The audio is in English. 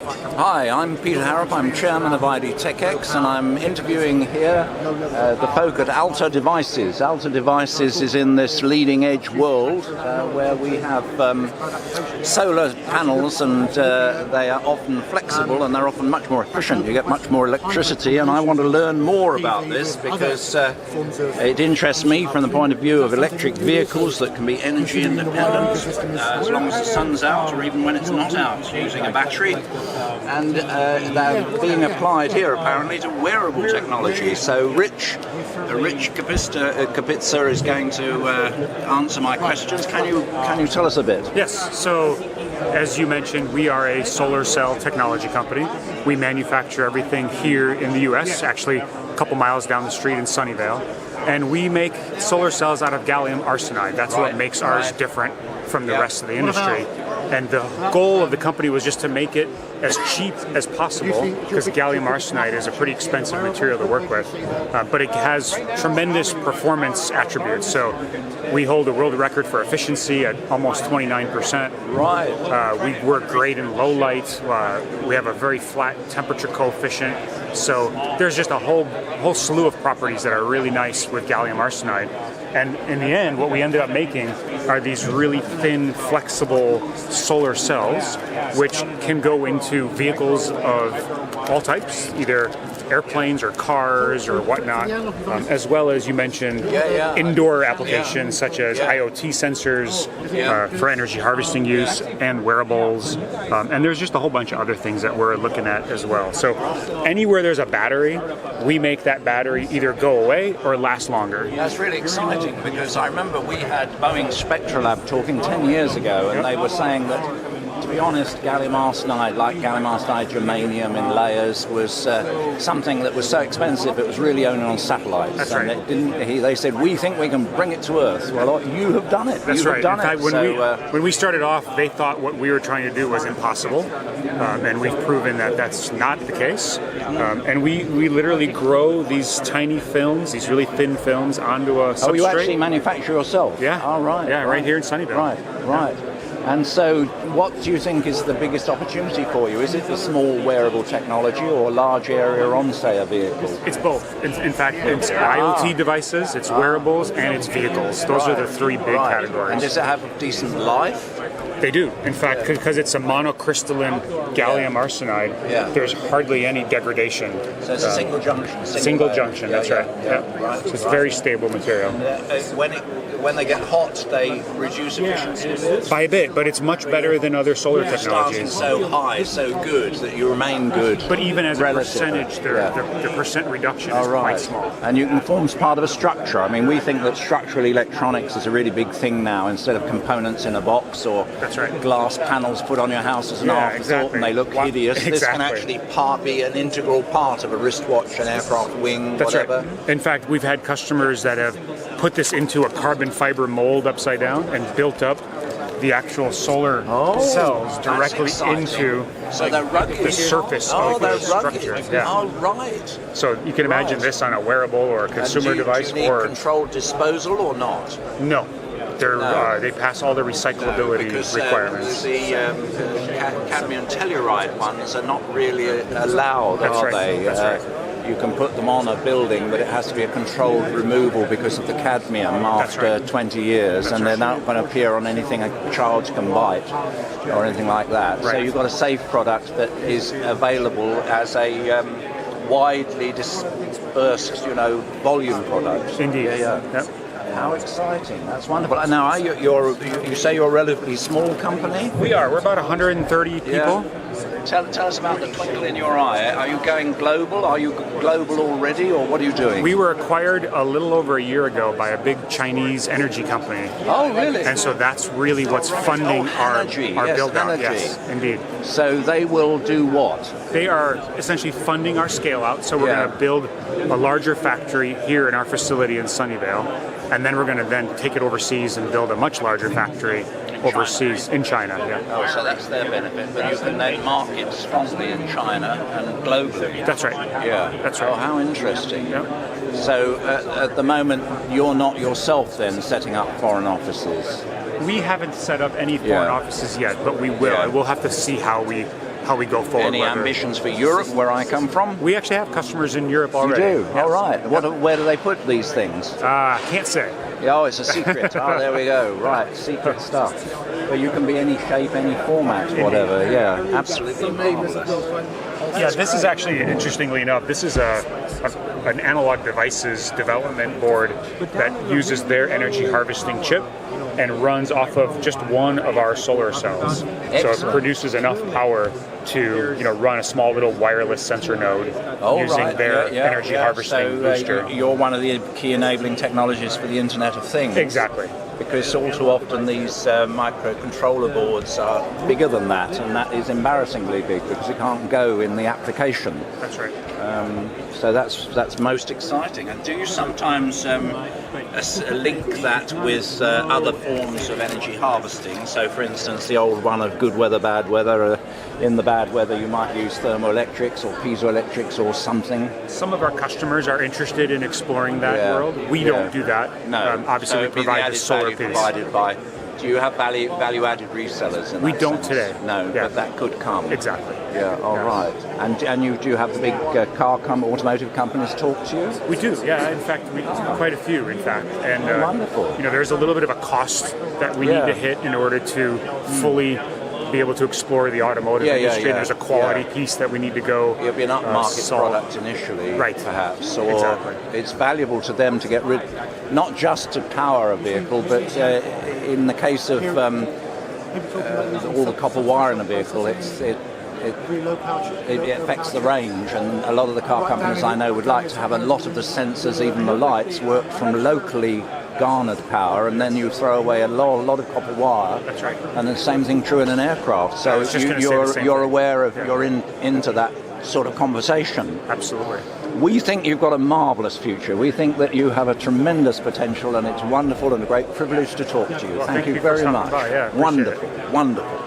Hi, I'm Peter Harrop. I'm chairman of ID TechX, and I'm interviewing here the folk at Alta Devices. Alta Devices is in this leading edge world where we have solar panels, and they are often flexible and they're often much more efficient. You get much more electricity, and I want to learn more about this because it interests me from the point of view of electric vehicles that can be energy independent as long as the sun's out or even when it's not out, using a battery. And they're being applied here apparently to wearable technology. So Rich Kapitsa is going to answer my questions. Can you tell us a bit? Yes. So as you mentioned, we are a solar cell technology company. We manufacture everything here in the US, actually a couple miles down the street in Sunnyvale. And we make solar cells out of gallium arsenide. That's what makes ours different from the rest of the industry. And the goal of the company was just to make it as cheap as possible, because gallium arsenide is a pretty expensive material to work with, but it has tremendous performance attributes. So we hold a world record for efficiency at almost 29%. Right. We work great in low light. We have a very flat temperature coefficient. So there's just a whole slew of properties that are really nice with gallium arsenide. And in the end, what we ended up making are these really thin, flexible solar cells, which can go into vehicles of all types, either airplanes or cars or whatnot, as well as, you mentioned, indoor applications such as IoT sensors for energy harvesting use and wearables. And there's just a whole bunch of other things that we're looking at as well. So anywhere there's a battery, we make that battery either go away or last longer. That's really exciting, because I remember we had Boeing Spectralab talking 10 years ago, and they were saying that, to be honest, gallium arsenide, like gallium arsenide germanium in layers, was something that was so expensive it was really only on satellites. That's and right. They said, we think we can bring it to Earth. Well, you have done it. That's right. Done in fact, it. When we started off, they thought what we were trying to do was impossible, and we've proven that that's not the case. And we literally grow these tiny films, these really thin films, onto a substrate. Oh, you actually manufacture yourself? Yeah. Oh, right. Yeah, right here in Sunnyvale. Right. And so what do you think is the biggest opportunity for you? Is it the small wearable technology or a large area on, say, a vehicle? It's both. In fact, it's IoT devices, it's wearables, and it's vehicles. Those are the three big categories. And does it have a decent life? They do. In fact, because it's a monocrystalline gallium arsenide, there's hardly any degradation. So it's a single junction. Single junction, that's right. Right. So it's very stable material. When they get hot, they reduce efficiency by a bit, but it's much better than other solar technologies. Starting so high, so good that you remain good. But even as a percentage, the percent reduction is quite small. And you can form part of a structure. I mean, we think that structural electronics is a really big thing now. Instead of components in a box or glass panels put on your house as an afterthought and they look hideous, this can actually be an integral part of a wristwatch, an aircraft wing, whatever. Right. In fact, we've had customers that have put this into a carbon fiber mold upside down and built up the actual solar cells directly into the surface of the structure. Oh, right. So you can imagine this on a wearable or a consumer device. Do you need controlled disposal or not? No. They pass all the recyclability requirements. The cadmium telluride ones are not really allowed, are they? That's right. You can put them on a building, but it has to be a controlled removal because of the cadmium after 20 years, and they're not going to appear on anything a child can bite or anything like that. Right. So you've got a safe product that is available as a widely dispersed, volume product. Indeed. Yep. How exciting! That's wonderful. Now, you say you're a relatively small company? We are. We're about 130 people. Yeah. Tell us about the twinkle in your eye. Are you going global? Are you global already, or what are you doing? We were acquired a little over a year ago by a big Chinese energy company. Oh, really? And so that's really what's funding our build-out. Yes, indeed. So they will do what? They are essentially funding our scale-out. So we're going to build a larger factory here in our facility in Sunnyvale, and then we're going to take it overseas and build a much larger factory overseas in China. Oh, so that's their benefit, but you can then market strongly in China and globally. That's right. Yeah, that's right. Oh, how interesting. Yeah. So at the moment, you're not yourself then setting up foreign offices? We haven't set up any foreign offices yet, but we will. We'll have to see how we how we go forward. Any ambitions for Europe, where I come from? We actually have customers in Europe already. You do? Yes. All right. Where do they put these things? Can't say. Oh, it's a secret. Oh, there we go. Right, secret stuff. But you can be any shape, any format, whatever. Yeah, absolutely marvelous. Yeah, this is actually, interestingly enough, this is an analog devices development board that uses their energy harvesting chip and runs off of just one of our solar cells. Excellent. So it produces enough power to run a small little wireless sensor node using their energy harvesting booster. You're one of the key enabling technologies for the Internet of Things. Exactly. Because all too often these microcontroller boards are bigger than that, and that is embarrassingly big because it can't go in the application. That's right. So that's most exciting. And do you sometimes link that with other forms of energy harvesting? So, for instance, the old one of good weather, bad weather. In the bad weather, you might use thermoelectrics or piezoelectrics or something. Some of our customers are interested in exploring that world. We don't do that. No. Obviously, so we provide the solar piece. Provided by. Do you have value-added resellers? We don't today. No, but that could come. Exactly. Yeah. All right. And you do have the big automotive companies talk to you? We do. Yeah. In fact, quite a few. In fact, and wonderful. There's a little bit of a cost that we need to hit in order to fully be able to explore the automotive industry. There's a quality piece that we need to go. It'll be an upmarket product initially, perhaps, or it's valuable to them to get rid, not just to power a vehicle, but in the case of all the copper wire in a vehicle, it affects the range, and a lot of the car companies I know would like to have a lot of the sensors, even the lights, work from locally garnered power, and then you throw away a lot of copper wire. That's right. And the same thing true in an aircraft. So you're aware of, you're into that sort of conversation. Absolutely. We think you've got a marvellous future. We think that you have a tremendous potential, and it's wonderful and a great privilege to talk to you. Well, thank you very much. Yeah, wonderful, wonderful.